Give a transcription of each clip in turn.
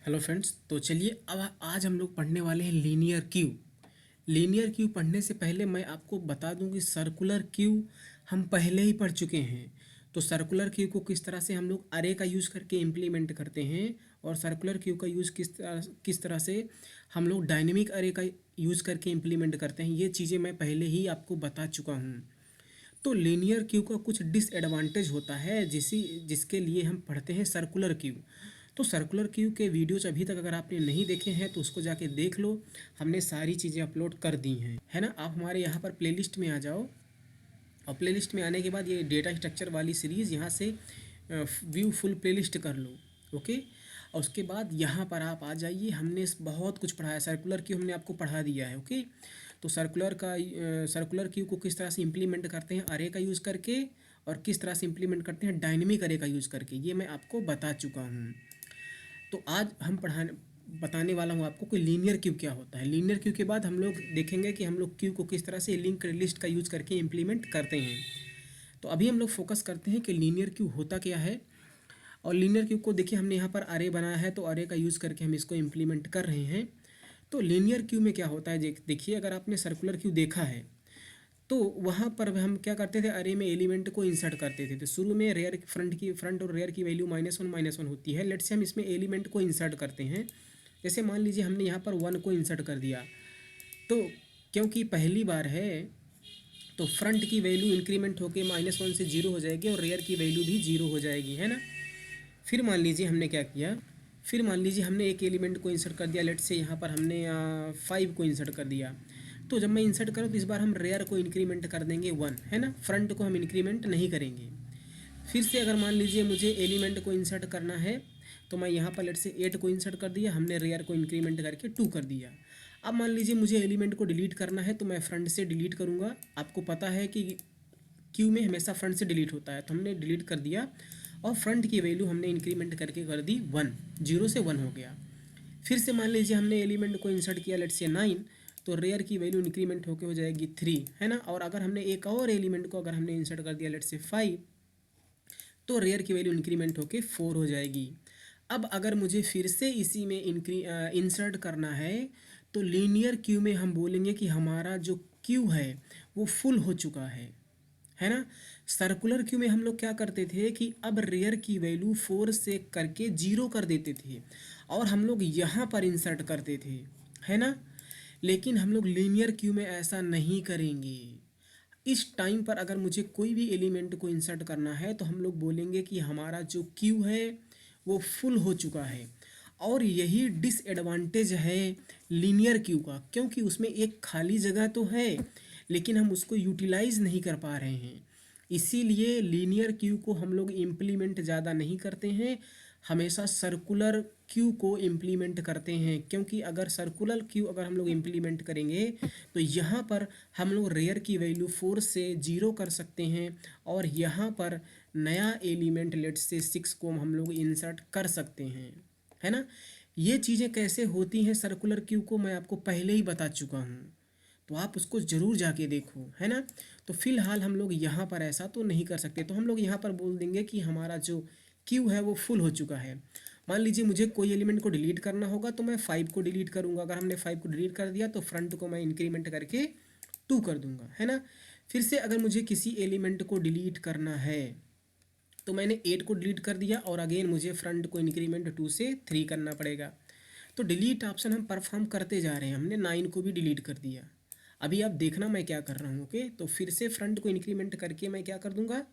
Hello friends, तो चलिए अब आज हम लोग पढ़ने वाले हैं लीनियर क्यू। लीनियर क्यू पढ़ने से पहले मैं आपको बता दूं कि सर्कुलर क्यू हम पहले ही पढ़ चुके हैं। तो सर्कुलर क्यू को किस तरह से हम लोग अरे का यूज़ करके इम्प्लीमेंट करते हैं और सर्कुलर क्यू का यूज़ किस तरह से हम लोग डायनेमिक अरे का यूज़ करके इम्प्लीमेंट करते हैं, ये चीज़ें मैं पहले ही आपको बता चुका हूँ। तो लीनियर क्यू का कुछ डिसएडवांटेज होता है जिसके लिए हम पढ़ते हैं सर्कुलर क्यू। तो सर्कुलर क्यू के वीडियोज अभी तक अगर आपने नहीं देखे हैं तो उसको जाके देख लो, हमने सारी चीज़ें अपलोड कर दी हैं, है ना। आप हमारे यहाँ पर प्लेलिस्ट में आ जाओ और प्लेलिस्ट में आने के बाद ये डेटा स्ट्रक्चर वाली सीरीज़ यहाँ से व्यू फुल प्लेलिस्ट कर लो। ओके, और उसके बाद यहाँ पर आप आ जाइए। हमने बहुत कुछ पढ़ाया, सर्कुलर क्यू हमने आपको पढ़ा दिया है। ओके, तो सर्कुलर क्यू को किस तरह से इम्प्लीमेंट करते हैं अरे का यूज़ करके और किस तरह से इम्प्लीमेंट करते हैं डायनेमिक अरे का यूज़ करके, ये मैं आपको बता चुका हूँ। तो आज हम बताने वाला हूँ आपको कि लीनियर क्यू क्या होता है। लीनियर क्यू के बाद हम लोग देखेंगे कि हम लोग क्यू को किस तरह से लिंक लिस्ट का यूज़ करके इम्प्लीमेंट करते हैं। तो अभी हम लोग फोकस करते हैं कि लीनियर क्यू होता क्या है। और लीनियर क्यू को देखिए, हमने यहाँ पर अरे बनाया है तो अरे का यूज़ करके हम इसको इम्प्लीमेंट कर रहे हैं। तो लीनियर क्यू में क्या होता है, देखिए अगर आपने सर्कुलर क्यू देखा है तो वहाँ पर हम क्या करते थे, अरे में एलिमेंट को इंसर्ट करते थे। तो शुरू में रेयर फ्रंट और रेयर की वैल्यू -1 होती है। लेट से हम इसमें एलिमेंट को इंसर्ट करते हैं। जैसे मान लीजिए हमने यहाँ पर 1 को इंसर्ट कर दिया, तो क्योंकि पहली बार है तो फ्रंट की वैल्यू इंक्रीमेंट होकर -1 से 0 हो जाएगी और रेयर की वैल्यू भी 0 हो जाएगी, है ना। फिर मान लीजिए हमने क्या किया, फिर मान लीजिए हमने एक एलिमेंट को इंसर्ट कर दिया। लेट से यहाँ पर हमने 5 को इंसर्ट कर दिया। तो जब मैं इंसर्ट करूँ तो इस बार हम रेयर को इंक्रीमेंट कर देंगे 1, है ना। फ्रंट को हम इंक्रीमेंट नहीं करेंगे। फिर से अगर मान लीजिए मुझे एलिमेंट को इंसर्ट करना है तो मैं यहाँ पर लेट से 8 को इंसर्ट कर दिया, हमने रेयर को इंक्रीमेंट करके 2 कर दिया। अब मान लीजिए मुझे एलिमेंट को डिलीट करना है तो मैं फ्रंट से डिलीट करूँगा। आपको पता है कि क्यू में हमेशा फ्रंट से डिलीट होता है, तो हमने डिलीट कर दिया और फ्रंट की वैल्यू हमने इंक्रीमेंट करके कर दी 1, 0 से 1 हो गया। फिर से मान लीजिए हमने एलिमेंट को इंसर्ट किया लेट से 9, तो रेयर की वैल्यू इंक्रीमेंट होकर हो जाएगी 3, है ना। और अगर हमने एक और एलिमेंट को अगर हमने इंसर्ट कर दिया लेट से 5, तो रेयर की वैल्यू इंक्रीमेंट होकर 4 हो जाएगी। अब अगर मुझे फिर से इसी में इंसर्ट करना है तो लीनियर क्यू में हम बोलेंगे कि हमारा जो क्यू है वो फुल हो चुका है ना। सर्कुलर क्यू में हम लोग क्या करते थे कि अब रेयर की वैल्यू 4 से करके 0 कर देते थे और हम लोग यहाँ पर इंसर्ट करते थे, है ना। लेकिन हम लोग लीनियर क्यू में ऐसा नहीं करेंगे। इस टाइम पर अगर मुझे कोई भी एलिमेंट को इंसर्ट करना है तो हम लोग बोलेंगे कि हमारा जो क्यू है वो फुल हो चुका है। और यही डिसएडवांटेज है लीनियर क्यू का, क्योंकि उसमें एक खाली जगह तो है लेकिन हम उसको यूटिलाइज नहीं कर पा रहे हैं। इसीलिए लीनियर क्यू को हम लोग इम्प्लीमेंट ज़्यादा नहीं करते हैं, हमेशा सर्कुलर क्यू को इम्प्लीमेंट करते हैं। क्योंकि अगर सर्कुलर क्यू अगर हम लोग इम्प्लीमेंट करेंगे तो यहाँ पर हम लोग रेयर की वैल्यू 4 से 0 कर सकते हैं और यहाँ पर नया एलिमेंट लेट से 6 को हम लोग इंसर्ट कर सकते हैं, है ना। ये चीज़ें कैसे होती हैं सर्कुलर क्यू को मैं आपको पहले ही बता चुका हूँ, तो आप उसको ज़रूर जाके देखो, है ना। तो फिलहाल हम लोग यहाँ पर ऐसा तो नहीं कर सकते, तो हम लोग यहाँ पर बोल देंगे कि हमारा जो क्यू है वो फुल हो चुका है। मान लीजिए मुझे कोई एलिमेंट को डिलीट करना होगा तो मैं 5 को डिलीट करूँगा। अगर हमने 5 को डिलीट कर दिया तो फ्रंट को मैं इंक्रीमेंट करके 2 कर दूंगा, है ना। फिर से अगर मुझे किसी एलिमेंट को डिलीट करना है तो मैंने 8 को डिलीट कर दिया और अगेन मुझे फ्रंट को इंक्रीमेंट 2 से 3 करना पड़ेगा। तो डिलीट ऑप्शन हम परफॉर्म करते जा रहे हैं। हमने 9 को भी डिलीट कर दिया। अभी आप देखना मैं क्या कर रहा हूँ। ओके, तो फिर से फ्रंट को इंक्रीमेंट करके मैं क्या कर दूंगा,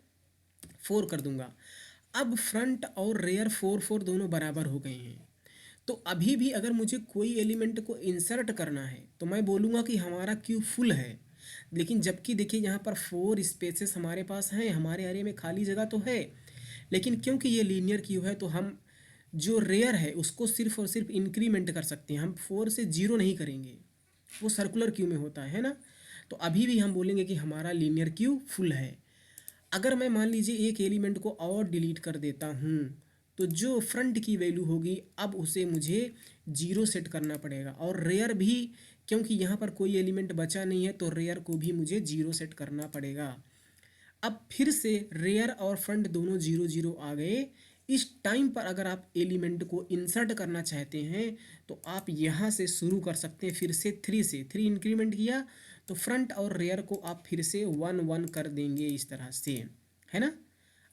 4 कर दूंगा। अब फ्रंट और रेयर 4 दोनों बराबर हो गए हैं। तो अभी भी अगर मुझे कोई एलिमेंट को इंसर्ट करना है तो मैं बोलूँगा कि हमारा क्यू फुल है। लेकिन जबकि देखिए यहाँ पर 4 स्पेसेस हमारे पास हैं, हमारे एरे में खाली जगह तो है, लेकिन क्योंकि ये लीनियर क्यू है तो हम जो रेयर है उसको सिर्फ और सिर्फ इंक्रीमेंट कर सकते हैं। हम 4 से 0 नहीं करेंगे, वो सर्कुलर क्यू में होता है ना। तो अभी भी हम बोलेंगे कि हमारा लीनियर क्यू फुल है। अगर मैं मान लीजिए एक एलिमेंट को और डिलीट कर देता हूँ तो जो फ्रंट की वैल्यू होगी अब उसे मुझे 0 सेट करना पड़ेगा। और रेयर भी, क्योंकि यहाँ पर कोई एलिमेंट बचा नहीं है तो रेयर को भी मुझे 0 सेट करना पड़ेगा। अब फिर से रेयर और फ्रंट दोनों 0 0 आ गए, इस टाइम पर अगर आप एलिमेंट को इंसर्ट करना चाहते हैं तो आप यहाँ से शुरू कर सकते हैं, फिर से 3 से 3 इंक्रीमेंट किया तो फ्रंट और रेयर को आप फिर से 1 1 कर देंगे इस तरह से, है ना।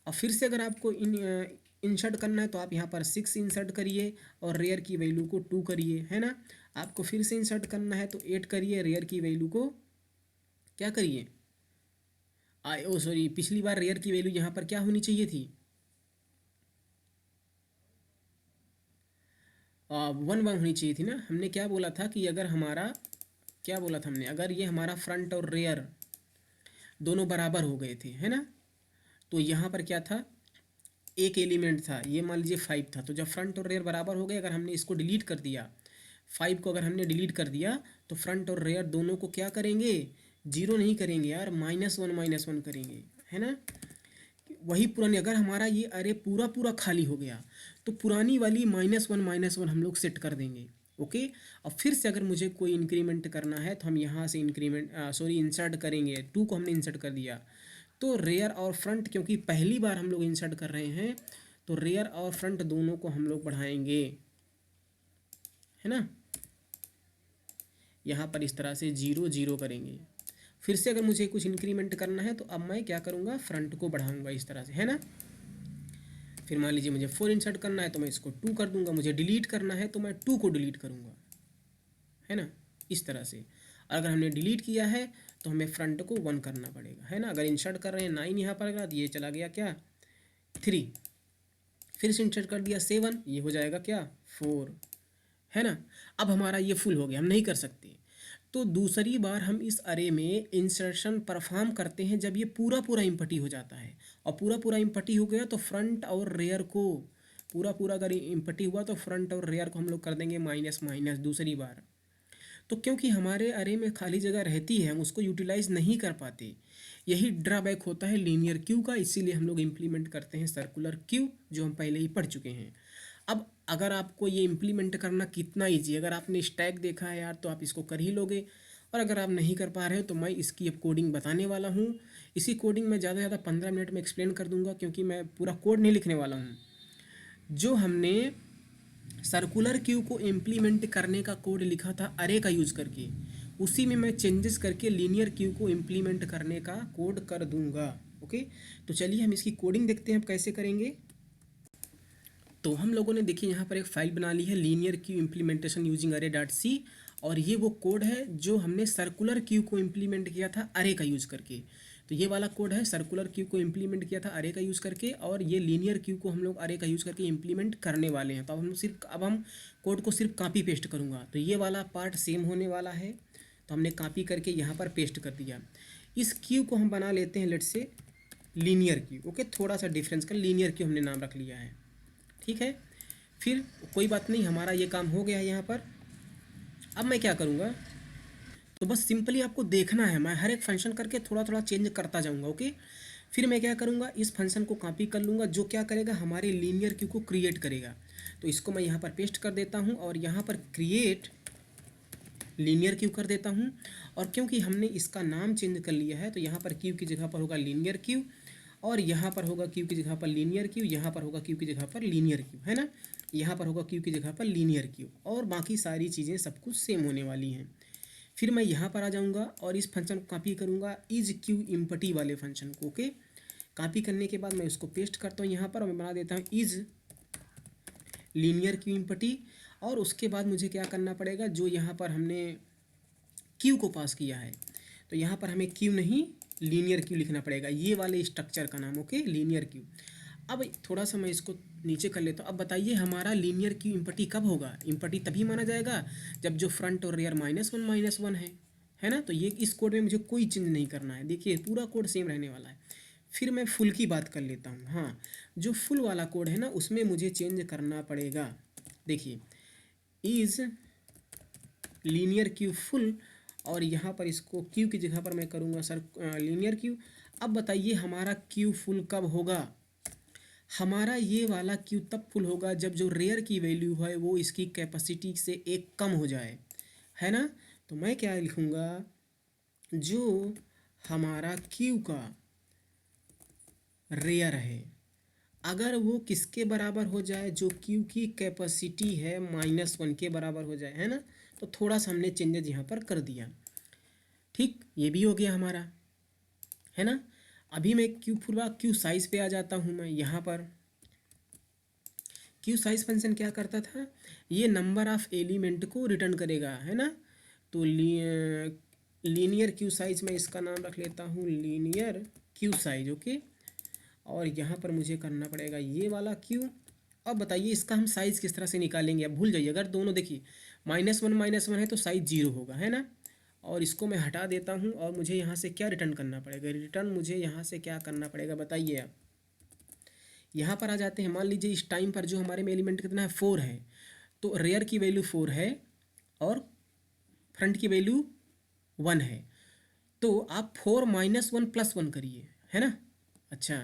और फिर से अगर आपको इंसर्ट करना है तो आप यहाँ पर 6 इंसर्ट करिए और रेयर की वैल्यू को 2 करिए, है ना। आपको फिर से इंसर्ट करना है तो 8 करिए, रेयर की वैल्यू को क्या करिए, ओ सॉरी, पिछली बार रेयर की वैल्यू यहाँ पर क्या होनी चाहिए थी, 1 1 होनी चाहिए थी ना। हमने क्या बोला था कि अगर हमारा, क्या बोला था हमने, अगर ये हमारा फ्रंट और रेयर दोनों बराबर हो गए थे, है ना, तो यहाँ पर क्या था, एक एलिमेंट था, ये मान लीजिए 5 था, तो जब फ्रंट और रेयर बराबर हो गए, अगर हमने इसको डिलीट कर दिया, 5 को अगर हमने डिलीट कर दिया तो फ्रंट और रेयर दोनों को क्या करेंगे, जीरो नहीं करेंगे यार, -1 करेंगे, है ना। वही पुरानी, अगर हमारा ये अरे पूरा पूरा खाली हो गया तो पुरानी वाली -1 हम लोग सेट कर देंगे, ओके। और फिर से अगर मुझे कोई इंक्रीमेंट करना है तो हम यहाँ से इंसर्ट करेंगे, 2 को हमने इंसर्ट कर दिया तो रेयर और फ्रंट, क्योंकि पहली बार हम लोग इंसर्ट कर रहे हैं तो रेयर और फ्रंट दोनों को हम लोग बढ़ाएंगे, है ना। यहाँ पर इस तरह से 0 0 करेंगे। फिर से अगर मुझे कुछ इंक्रीमेंट करना है तो अब मैं क्या करूँगा, फ्रंट को बढ़ाऊँगा इस तरह से, है ना। फिर मान लीजिए मुझे 4 इंसर्ट करना है तो मैं इसको 2 कर दूंगा, मुझे डिलीट करना है तो मैं 2 को डिलीट करूँगा, है ना, इस तरह से। अगर हमने डिलीट किया है तो हमें फ्रंट को 1 करना पड़ेगा, है ना। अगर इंसर्ट कर रहे हैं 9 यहाँ पर तो ये चला गया क्या 3, फिर से इंसर्ट कर दिया 7, ये हो जाएगा क्या 4, है ना। अब हमारा ये फुल हो गया, हम नहीं कर सकते। तो दूसरी बार हम इस अरे में इंसर्शन परफॉर्म करते हैं जब ये पूरा पूरा इम्पटी हो जाता है, और पूरा पूरा इम्पटी हो गया तो फ्रंट और रेयर को, पूरा पूरा अगर इम्पटी हुआ तो फ्रंट और रेयर को हम लोग कर देंगे माइनस माइनस दूसरी बार। तो क्योंकि हमारे अरे में खाली जगह रहती है, हम उसको यूटिलाइज नहीं कर पाते, यही ड्रॉबैक होता है लीनियर क्यू का, इसीलिए हम लोग इम्प्लीमेंट करते हैं सर्कुलर क्यू, जो हम पहले ही पढ़ चुके हैं। अब अगर आपको ये इम्प्लीमेंट करना कितना ईजी, अगर आपने स्टैक देखा है यार तो आप इसको कर ही लोगे, और अगर आप नहीं कर पा रहे हो तो मैं इसकी अब कोडिंग बताने वाला हूँ। इसी कोडिंग में ज़्यादा से ज़्यादा 15 मिनट में एक्सप्लेन कर दूंगा, क्योंकि मैं पूरा कोड नहीं लिखने वाला हूँ। जो हमने सर्कुलर क्यू को इम्प्लीमेंट करने का कोड लिखा था अरे का यूज़ करके, उसी में मैं चेंजेस करके लीनियर क्यू को इम्प्लीमेंट करने का कोड कर दूंगा, ओके। तो चलिए हम इसकी कोडिंग देखते हैं अब कैसे करेंगे। तो हम लोगों ने देखिए यहाँ पर एक फाइल बना ली है, लीनियर क्यू इम्प्लीमेंटेशन यूजिंग अरे डॉट सी, और ये वो कोड है जो हमने सर्कुलर क्यू को इम्प्लीमेंट किया था अरे का यूज़ करके। तो ये वाला कोड है, सर्कुलर क्यू को इम्प्लीमेंट किया था अरे का यूज़ करके, और ये लीनियर क्यू को हम लोग अरे का यूज़ करके इम्प्लीमेंट करने वाले हैं। तो अब हम कोड को सिर्फ कॉपी पेस्ट करूँगा, तो ये वाला पार्ट सेम होने वाला है, तो हमने कॉपी करके यहाँ पर पेस्ट कर दिया। इस क्यू को हम बना लेते हैं लेट से लीनियर क्यू, ओके, थोड़ा सा डिफरेंस कर लीनियर क्यू हमने नाम रख लिया है, ठीक है। फिर कोई बात नहीं, हमारा ये काम हो गया है यहाँ पर। अब मैं क्या करूँगा, तो बस सिंपली आपको देखना है, मैं हर एक फंक्शन करके थोड़ा थोड़ा चेंज करता जाऊँगा, ओके। फिर मैं क्या करूँगा, इस फंक्शन को कॉपी कर लूँगा, जो क्या करेगा, हमारे लीनियर क्यू को क्रिएट करेगा। तो इसको मैं यहाँ पर पेस्ट कर देता हूँ और यहाँ पर क्रिएट लीनियर क्यू कर देता हूँ। और क्योंकि हमने इसका नाम चेंज कर लिया है तो यहाँ पर क्यू की जगह पर होगा लीनियर क्यू, और यहाँ पर होगा क्यू की जगह पर लीनियर क्यू, यहाँ पर होगा क्यू की जगह पर लीनियर क्यू, है ना। यहाँ पर होगा क्यू की जगह पर लीनियर क्यू, और बाकी सारी चीज़ें सब कुछ सेम होने वाली हैं। फिर मैं यहाँ पर आ जाऊँगा और इस फंक्शन को कॉपी करूँगा, इज क्यू इम्पटी वाले फंक्शन को, ओके। कॉपी करने के बाद मैं उसको पेस्ट करता हूँ यहाँ पर, और मैं बना देता हूँ इज लीनियर क्यू इम्पटी। और उसके बाद मुझे क्या करना पड़ेगा, जो यहाँ पर हमने क्यू को पास किया है, तो यहाँ पर हमें क्यू नहीं लीनियर क्यू लिखना पड़ेगा, ये वाले स्ट्रक्चर का नाम, ओके, लीनियर क्यू। अब थोड़ा सा मैं इसको नीचे कर लेता हूँ। अब बताइए हमारा लीनियर क्यू इम्पटी कब होगा, इम्पटी तभी माना जाएगा जब जो फ्रंट और रेयर -1 है ना। तो ये इस कोड में मुझे कोई चेंज नहीं करना है, देखिए पूरा कोड सेम रहने वाला है। फिर मैं फुल की बात कर लेता हूँ, हाँ, जो फुल वाला कोड है ना उसमें मुझे चेंज करना पड़ेगा। देखिए इज़ लीनियर क्यू फुल, और यहाँ पर इसको क्यू की जगह पर मैं करूँगा सर लीनियर क्यू। अब बताइए हमारा क्यू फुल कब होगा, हमारा ये वाला क्यू तब फुल होगा जब जो रेयर की वैल्यू है वो इसकी कैपेसिटी से एक कम हो जाए, है ना। तो मैं क्या लिखूँगा, जो हमारा क्यू का रेयर है अगर वो किसके बराबर हो जाए, जो क्यू की कैपेसिटी है -1 के बराबर हो जाए, है ना, तो थोड़ा सा हमने चेंजेस यहाँ पर कर दिया। ठीक, ये भी हो गया हमारा, है ना। अभी मैं क्यू साइज पे आ जाता हूँ। मैं यहाँ पर क्यू साइज फंक्शन क्या करता था, ये नंबर ऑफ एलिमेंट को रिटर्न करेगा, है ना। तो लीनियर क्यू साइज, मैं इसका नाम रख लेता हूँ लीनियर क्यू साइज, ओके। और यहाँ पर मुझे करना पड़ेगा ये वाला क्यू। अब बताइए इसका हम साइज़ किस तरह से निकालेंगे। अब भूल जाइए, अगर दोनों देखिए -1 है तो साइज 0 होगा, है ना। और इसको मैं हटा देता हूँ और मुझे यहाँ से क्या रिटर्न करना पड़ेगा, रिटर्न मुझे यहाँ से क्या करना पड़ेगा बताइए आप। यहाँ पर आ जाते हैं, मान लीजिए इस टाइम पर जो हमारे में एलिमेंट कितना है 4 है, तो रेयर की वैल्यू 4 है और फ्रंट की वैल्यू 1 है। तो आप 4 -1 +1 करिए, है ना। अच्छा,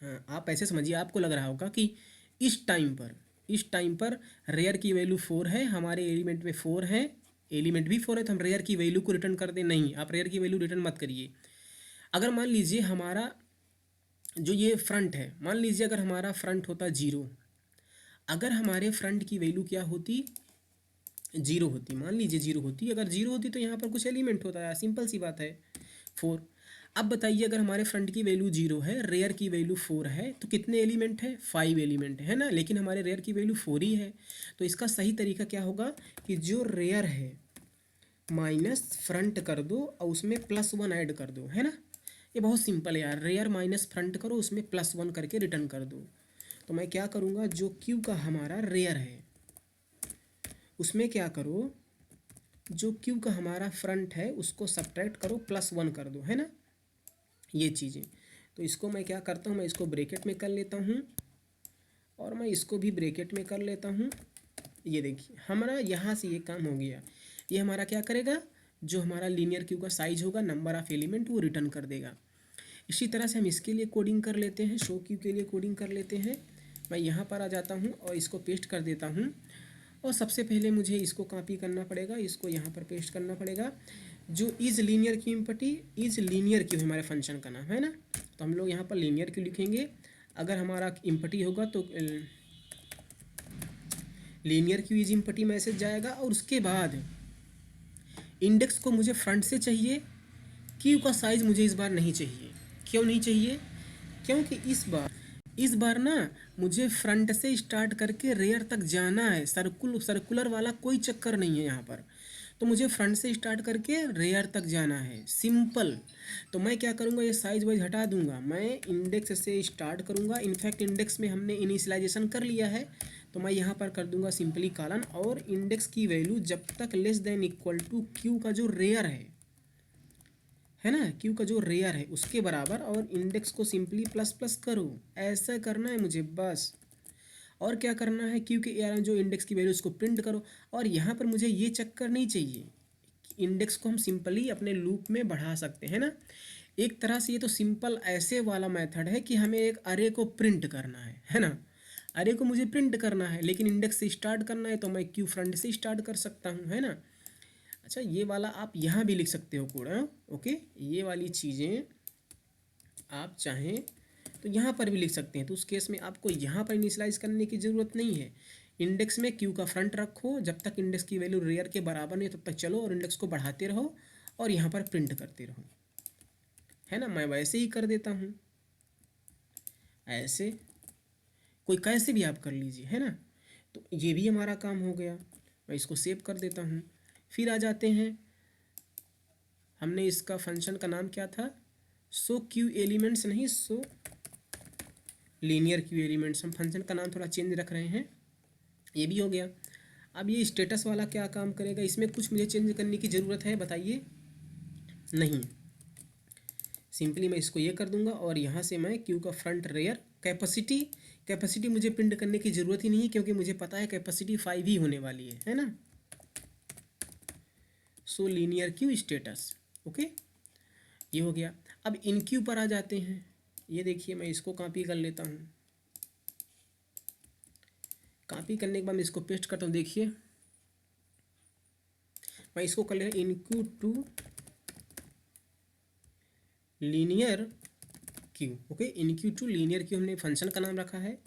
हाँ, आप ऐसे समझिए, आपको लग रहा होगा कि इस टाइम पर रेयर की वैल्यू 4 है, हमारे एलिमेंट में 4 है, एलिमेंट भी 4 है, तो हम रेयर की वैल्यू को रिटर्न कर दें। नहीं, आप रेयर की वैल्यू रिटर्न मत करिए। अगर मान लीजिए हमारा जो ये फ्रंट है, मान लीजिए अगर हमारा फ्रंट होता 0, अगर हमारे फ्रंट की वैल्यू क्या होती, 0 होती, मान लीजिए 0 होती, अगर 0 होती तो यहाँ पर कुछ एलिमेंट होता है, सिंपल सी बात है 4। अब बताइए अगर हमारे फ्रंट की वैल्यू 0 है, रेयर की वैल्यू 4 है, तो कितने एलिमेंट है, 5 एलिमेंट है ना। लेकिन हमारे रेयर की वैल्यू 4 ही है, तो इसका सही तरीका क्या होगा कि जो रेयर है माइनस फ्रंट कर दो और उसमें +1 ऐड कर दो, है ना। ये बहुत सिंपल है यार, रेयर माइनस फ्रंट करो, उसमें +1 करके रिटर्न कर दो। तो मैं क्या करूँगा, जो क्यू का हमारा रेयर है उसमें क्या करो, जो क्यू का हमारा फ्रंट है उसको सब्ट्रैक्ट करो, +1 कर दो, है ना, ये चीज़ें। तो इसको मैं क्या करता हूँ, मैं इसको ब्रैकेट में कर लेता हूँ और मैं इसको भी ब्रैकेट में कर लेता हूँ। ये देखिए हमारा यहाँ से ये काम हो गया। ये हमारा क्या करेगा, जो हमारा लीनियर क्यू का साइज होगा, नंबर ऑफ एलिमेंट, वो रिटर्न कर देगा। इसी तरह से हम इसके लिए कोडिंग कर लेते हैं, शो क्यू के लिए कोडिंग कर लेते हैं। मैं यहाँ पर आ जाता हूँ और इसको पेस्ट कर देता हूँ। और सबसे पहले मुझे इसको कॉपी करना पड़ेगा, इसको यहाँ पर पेस्ट करना पड़ेगा। जो is linear Q empty, is linear Q हमारे फंक्शन का नाम है ना, तो हम लोग यहाँ पर लीनियर क्यू लिखेंगे। अगर हमारा इम्पटी होगा तो linear Q is empty message जाएगा। और उसके बाद इंडेक्स को मुझे फ्रंट से चाहिए, क्यू का साइज़ मुझे इस बार नहीं चाहिए। क्यों नहीं चाहिए, क्योंकि इस बार ना मुझे फ्रंट से स्टार्ट करके रेयर तक जाना है। सर्कुलर वाला कोई चक्कर नहीं है यहाँ पर। तो मुझे फ्रंट से स्टार्ट करके रेयर तक जाना है, सिंपल। तो मैं क्या करूँगा, ये साइज वाइज हटा दूंगा, मैं इंडेक्स से स्टार्ट करूँगा। इनफैक्ट इंडेक्स में हमने इनिशियलाइजेशन कर लिया है, तो मैं यहाँ पर कर दूंगा सिंपली कॉलन। और इंडेक्स की वैल्यू जब तक less than equal to Q का जो रेयर है ना, क्यू का जो रेयर है उसके बराबर, और इंडेक्स को सिंपली प्लस प्लस करो। ऐसा करना है मुझे बस। और क्या करना है, क्यू के यार जो इंडेक्स की वैल्यू उसको प्रिंट करो। और यहाँ पर मुझे ये चक्कर नहीं चाहिए, इंडेक्स को हम सिंपली अपने लूप में बढ़ा सकते हैं ना। एक तरह से ये तो सिंपल ऐसे वाला मेथड है कि हमें एक अरे को प्रिंट करना है ना। अरे को मुझे प्रिंट करना है, लेकिन इंडेक्स से स्टार्ट करना है, तो मैं क्यू फ्रंट से स्टार्ट कर सकता हूँ, है ना। अच्छा, ये वाला आप यहाँ भी लिख सकते हो कोड, हाँ ओके। ये वाली चीज़ें आप चाहें तो यहाँ पर भी लिख सकते हैं। तो उस केस में आपको यहाँ पर इनिशियलाइज करने की ज़रूरत नहीं है। इंडेक्स में क्यू का फ्रंट रखो, जब तक इंडेक्स की वैल्यू रेयर के बराबर नहीं तब तक चलो, और इंडेक्स को बढ़ाते रहो और यहाँ पर प्रिंट करते रहो, है ना। मैं वैसे ही कर देता हूँ, ऐसे कोई कैसे भी आप कर लीजिए, है ना। तो ये भी हमारा काम हो गया। मैं इसको सेव कर देता हूँ। फिर आ जाते हैं, हमने इसका फंक्शन का नाम क्या था, सो क्यू एलिमेंट्स नहीं, सो लीनियर क्यू एलिमेंट्स। हम फंक्शन का नाम थोड़ा चेंज रख रहे हैं, ये भी हो गया। अब ये स्टेटस वाला क्या काम करेगा, इसमें कुछ मुझे चेंज करने की ज़रूरत है बताइए, नहीं। सिंपली मैं इसको ये कर दूंगा और यहाँ से मैं क्यू का फ्रंट रेयर कैपेसिटी मुझे प्रिंट करने की ज़रूरत ही नहीं है, क्योंकि मुझे पता है कैपेसिटी 5 ही होने वाली है ना। सो लीनियर क्यू स्टेटस, ओके, ये हो गया। अब इन क्यू पर आ जाते हैं। ये देखिए मैं इसको कॉपी कर लेता हूँ। कॉपी करने के बाद मैं इसको पेस्ट करता हूँ। देखिए मैं इसको कर लेता in queue to linear queue. Okay, in queue to linear queue हमने फंक्शन का नाम रखा है।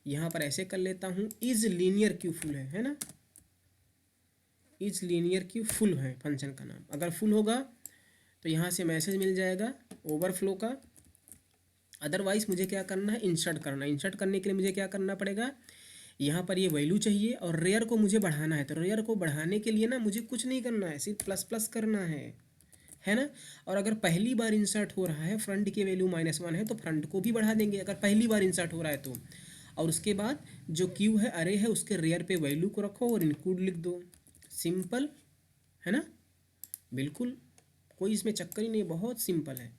यहाँ पर ऐसे कर लेता हूँ, इज लीनियर क्यू फुल है ना, इज लीनियर क्यू फुल है फंक्शन का नाम। अगर फुल होगा तो यहाँ से मैसेज मिल जाएगा ओवरफ्लो का। अदरवाइज मुझे क्या करना है, इंसर्ट करना है। इंसर्ट करने के लिए मुझे क्या करना पड़ेगा, यहाँ पर ये वैल्यू चाहिए और रेयर को मुझे बढ़ाना है। तो रेयर को बढ़ाने के लिए ना मुझे कुछ नहीं करना है, सिर्फ प्लस प्लस करना है ना। और अगर पहली बार इंसर्ट हो रहा है, फ्रंट की वैल्यू -1 है तो फ्रंट को भी बढ़ा देंगे अगर पहली बार इंसर्ट हो रहा है तो। और उसके बाद जो क्यू है, अरे है, उसके रेयर पे वैल्यू को रखो और इंक्लूड लिख दो। सिंपल है ना, बिल्कुल कोई इसमें चक्कर ही नहीं, बहुत सिंपल है।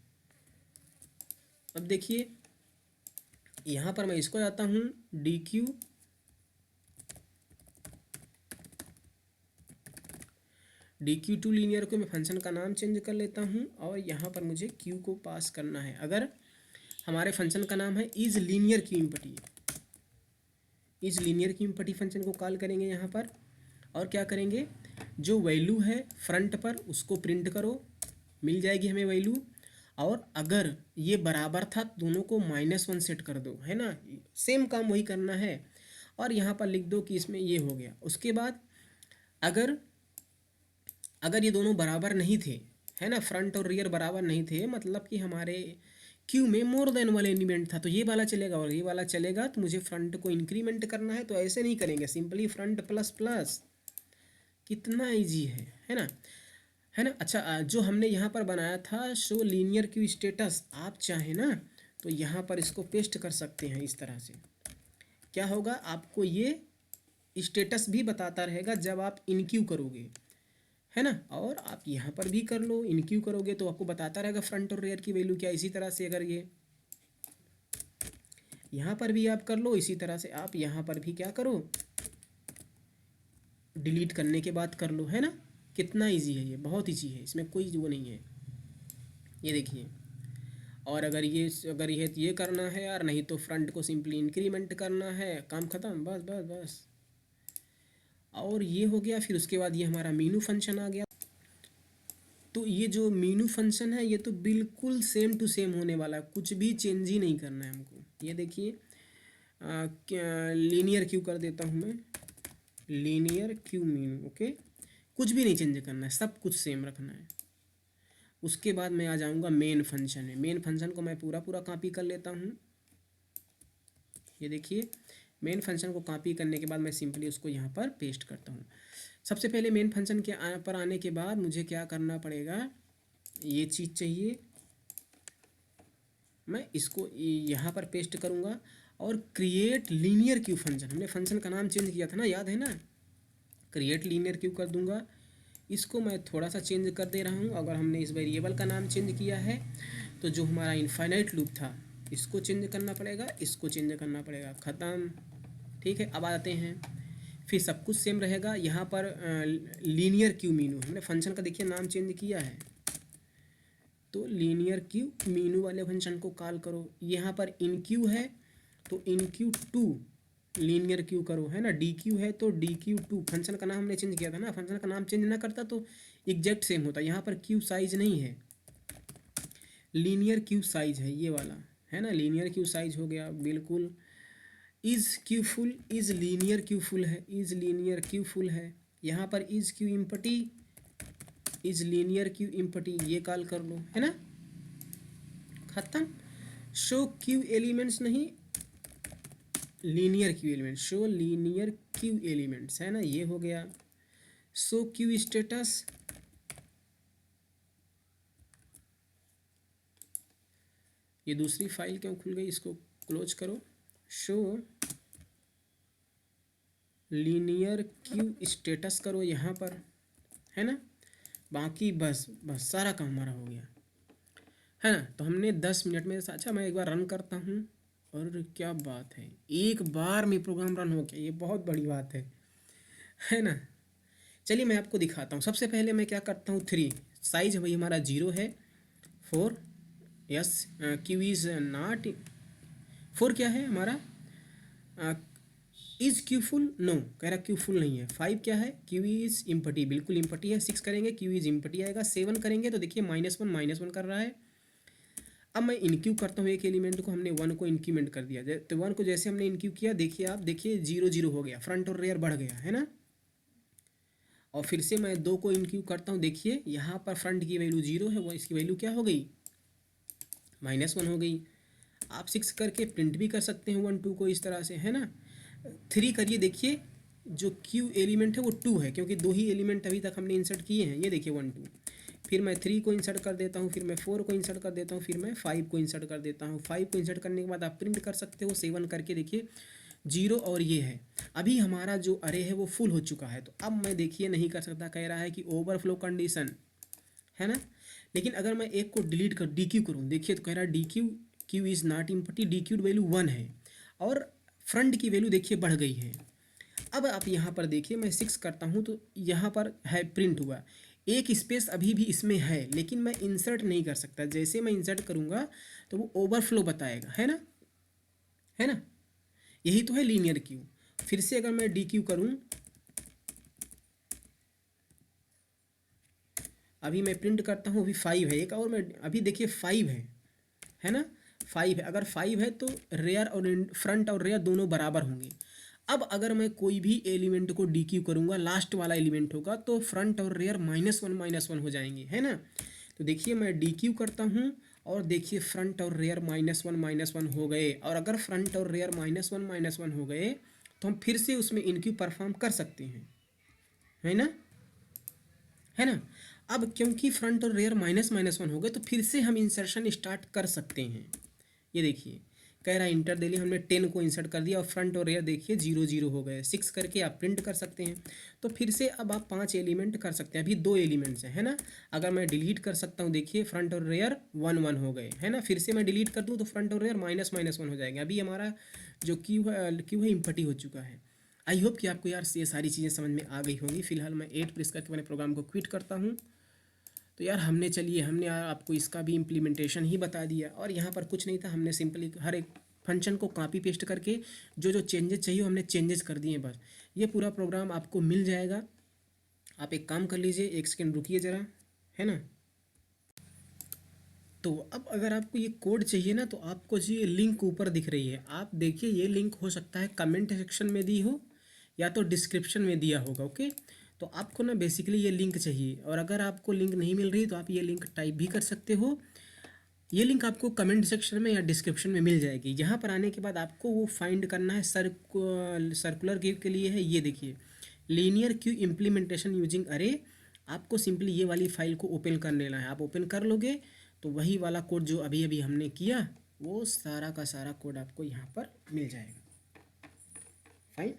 अब देखिए यहाँ पर मैं इसको जाता हूँ डी क्यू टू लीनियर को मैं फंक्शन का नाम चेंज कर लेता हूँ और यहाँ पर मुझे क्यू को पास करना है। अगर हमारे फंक्शन का नाम है is linear Q empty, is linear Q empty function को कॉल करेंगे यहाँ पर और क्या करेंगे, जो वैल्यू है फ्रंट पर उसको प्रिंट करो, मिल जाएगी हमें वैल्यू। और अगर ये बराबर था दोनों को -1 सेट कर दो, है ना, सेम काम वही करना है। और यहाँ पर लिख दो कि इसमें ये हो गया। उसके बाद अगर ये दोनों बराबर नहीं थे, है ना, फ्रंट और रियर बराबर नहीं थे, मतलब कि हमारे क्यू में मोर देन वाला एलिमेंट था, तो ये वाला चलेगा और ये वाला चलेगा। तो मुझे फ्रंट को इंक्रीमेंट करना है, तो ऐसे नहीं करेंगे, सिंपली फ्रंट प्लस प्लस। कितना ईजी है ना, है ना। अच्छा, जो हमने यहाँ पर बनाया था शो लीनियर क्यू स्टेटस, आप चाहें ना तो यहाँ पर इसको पेस्ट कर सकते हैं इस तरह से। क्या होगा, आपको ये स्टेटस भी बताता रहेगा जब आप इनक्यू करोगे, है ना। और आप यहाँ पर भी कर लो, इनक्यू करोगे तो आपको बताता रहेगा फ्रंट और रेयर की वैल्यू क्या। इसी तरह से अगर ये यहाँ पर भी आप कर लो, इसी तरह से आप यहाँ पर भी क्या करो, डिलीट करने के बाद कर लो, है ना। कितना इजी है ये, बहुत इजी है, इसमें कोई वो नहीं है। ये देखिए, और अगर ये करना है यार, नहीं तो फ्रंट को सिंपली इंक्रीमेंट करना है, काम ख़त्म, बस बस बस। और ये हो गया। फिर उसके बाद ये हमारा मीनू फंक्शन आ गया। तो ये जो मीनू फंक्शन है ये तो बिल्कुल सेम टू सेम होने वाला है, कुछ भी चेंज ही नहीं करना है हमको। ये देखिए लीनियर क्यू कर देता हूँ मैं, लीनियर क्यू मीनू। ओके, कुछ भी नहीं चेंज करना है, सब कुछ सेम रखना है। उसके बाद मैं आ जाऊँगा मेन फंक्शन में। मेन फंक्शन को मैं पूरा कॉपी कर लेता हूँ। ये देखिए, मेन फंक्शन को कॉपी करने के बाद मैं सिंपली उसको यहाँ पर पेस्ट करता हूँ। सबसे पहले मेन फंक्शन के पर आने के बाद मुझे क्या करना पड़ेगा, ये चीज़ चाहिए, मैं इसको यहाँ पर पेस्ट करूँगा। और क्रिएट लीनियर क्यू फंक्शन, हमने फंक्शन का नाम चेंज किया था ना, याद है ना, क्रिएट लीनियर क्यू कर दूँगा। इसको मैं थोड़ा सा चेंज कर दे रहा हूँ। अगर हमने इस वेरिएबल का नाम चेंज किया है तो जो हमारा इनफाइनाइट लूप था इसको चेंज करना पड़ेगा, इसको चेंज करना पड़ेगा, ख़त्म। ठीक है, अब आते हैं, फिर सब कुछ सेम रहेगा। यहाँ पर लीनियर क्यू मीनू, हमने फंक्शन का देखिए नाम चेंज किया है, तो लीनियर क्यू मीनू वाले फंक्शन को कॉल करो। यहाँ पर इन क्यू है तो इन क्यू टू लीनियर क्यू करो, है ना। डी क्यू है तो डी क्यू टू, फंक्शन का नाम हमने चेंज किया था ना, फंक्शन का नाम चेंज ना करता तो एग्जैक्ट सेम होता। यहाँ पर क्यू साइज नहीं है, लीनियर क्यू साइज है ये वाला, है ना, लीनियर क्यू साइज हो गया बिल्कुल। Is Q full, is linear Q full है, इज लीनियर क्यू फुल है। यहाँ पर is Q empty, is linear Q empty, ये कॉल कर लो, है ना, खत्म। शो क्यू एलिमेंट्स नहीं, linear Q elements, show linear Q elements, है ना, ये हो गया। शो क्यू स्टेटस, ये दूसरी फाइल क्यों खुल गई, इसको क्लोज करो। शो लीनियर क्यू स्टेटस करो यहाँ पर, है ना। बाकी बस सारा काम हमारा हो गया, है ना। तो हमने 10 मिनट में, अच्छा मैं एक बार रन करता हूँ, और क्या बात है, एक बार में प्रोग्राम रन हो गया, ये बहुत बड़ी बात है ना। चलिए मैं आपको दिखाता हूँ। सबसे पहले मैं क्या करता हूँ, 3 साइज भाई हमारा 0 है, 4 यस, क्यू इज़ नॉट 4, क्या है हमारा, इज़ क्यू फुल, नो, कह रहा क्यू फुल नहीं है। 5 क्या है, क्यू इज़ इम्पटी, बिल्कुल इम्पटी है। 6 करेंगे क्यू इज़ इम्पटी आएगा। 7 करेंगे तो देखिए -1 -1 कर रहा है। अब मैं इनक्यू करता हूँ एक एलिमेंट को, हमने 1 को इंक्रीमेंट कर दिया, तो 1 को जैसे हमने इनक्यू किया, देखिए आप देखिए 0 0 हो गया, फ्रंट और रेयर बढ़ गया है ना। और फिर से मैं 2 को इनक्यू करता हूँ, देखिए यहाँ पर फ्रंट की वैल्यू 0 है, वो इसकी वैल्यू क्या हो गई, -1 हो गई। आप 6 करके प्रिंट भी कर सकते हैं 1 2 को इस तरह से, है ना। 3 करिए, देखिए जो क्यू एलिमेंट है वो 2 है, क्योंकि 2 ही एलिमेंट अभी तक हमने इंसर्ट किए हैं, ये देखिए 1 2। फिर मैं 3 को इंसर्ट कर देता हूँ, फिर मैं 4 को इंसर्ट कर देता हूँ, फिर मैं 5 को इंसर्ट कर देता हूँ। 5 को इंसर्ट करने के बाद आप प्रिंट कर सकते हो 7 करके, देखिए 0 और ये है। अभी हमारा जो अरे है वो फुल हो चुका है, तो अब मैं देखिए नहीं कर सकता, कह रहा है कि ओवरफ्लो कंडीशन, है ना। लेकिन अगर मैं एक को डिलीट कर डी क्यू करूँ, देखिए तो कह रहा है D Q Q is not empty, D Q value 1 है और फ्रंट की वैल्यू देखिए बढ़ गई है। अब आप यहाँ पर देखिए मैं 6 करता हूँ तो यहाँ पर है प्रिंट हुआ, एक स्पेस अभी भी इसमें है, लेकिन मैं इंसर्ट नहीं कर सकता, जैसे मैं इंसर्ट करूँगा तो वो ओवरफ्लो बताएगा, है ना, है ना। यही तो है लीनियर क्यू। फिर से अगर मैं डी क्यू करूँ, अभी मैं प्रिंट करता हूँ, अभी 5 है, एक और मैं अभी देखिए 5 है ना, 5 है। अगर 5 है तो रेयर और फ्रंट और रेयर दोनों बराबर होंगे। अब अगर मैं कोई भी एलिमेंट को डी क्यू करूँगा, लास्ट वाला एलिमेंट होगा, तो फ्रंट और रेयर -1 हो जाएंगे, है ना। तो देखिए मैं डी क्यू करता हूँ और देखिए फ्रंट और रेयर -1 हो गए, और अगर फ्रंट और रेयर -1 हो गए तो हम फिर से उसमें इनक्यू परफॉर्म कर सकते हैं, है ना, है ना। अब क्योंकि फ्रंट और रेयर -1 हो गए तो फिर से हम इंसर्शन स्टार्ट कर सकते हैं। ये देखिए कह रहा है इंटर दे लिया हमने, 10 को इंसर्ट कर दिया और फ्रंट और रेयर देखिए 0 0 हो गए। 6 करके आप प्रिंट कर सकते हैं। तो फिर से अब आप 5 एलिमेंट कर सकते हैं, अभी 2 एलिमेंट्स हैं, है ना। अगर मैं डिलीट कर सकता हूँ, देखिए फ्रंट और रेयर 1 1 हो गए, है ना। फिर से मैं डिलीट कर दूँ तो फ्रंट और रेयर -1 हो जाएंगे। अभी हमारा जो क्यू है इम्पटी हो चुका है। आई होप कि आपको यार ये सारी चीज़ें समझ में आ गई होंगी। फिलहाल मैं 8 प्रेस करके मैंने प्रोग्राम को क्विट करता हूँ। तो यार हमने यार आपको इसका भी इम्प्लीमेंटेशन ही बता दिया, और यहाँ पर कुछ नहीं था, हमने सिंपली हर एक फंक्शन को कॉपी पेस्ट करके जो जो चेंजेस चाहिए हमने चेंजेस कर दिए बस। ये पूरा प्रोग्राम आपको मिल जाएगा। आप एक काम कर लीजिए, एक सेकेंड रुकिए ज़रा, है ना। तो अब अगर आपको ये कोड चाहिए ना, तो आपको जो ये लिंक ऊपर दिख रही है, आप देखिए ये लिंक हो सकता है कमेंट सेक्शन में दी हो या तो डिस्क्रिप्शन में दिया होगा, ओके। तो आपको ना बेसिकली ये लिंक चाहिए, और अगर आपको लिंक नहीं मिल रही तो आप ये लिंक टाइप भी कर सकते हो। ये लिंक आपको कमेंट सेक्शन में या डिस्क्रिप्शन में मिल जाएगी। यहाँ पर आने के बाद आपको वो फाइंड करना है, सर्कुलर क्यू के लिए है, ये देखिए लीनियर क्यू इम्प्लीमेंटेशन यूजिंग अरे। आपको सिंपली ये वाली फाइल को ओपन कर लेना है। आप ओपन कर लोगे तो वही वाला कोड जो अभी अभी हमने किया, वो सारा का सारा कोड आपको यहाँ पर मिल जाएगा। फाइन।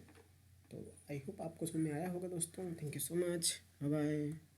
तो आई होप आपको समझ में आया होगा दोस्तों। Thank you so much, bye bye.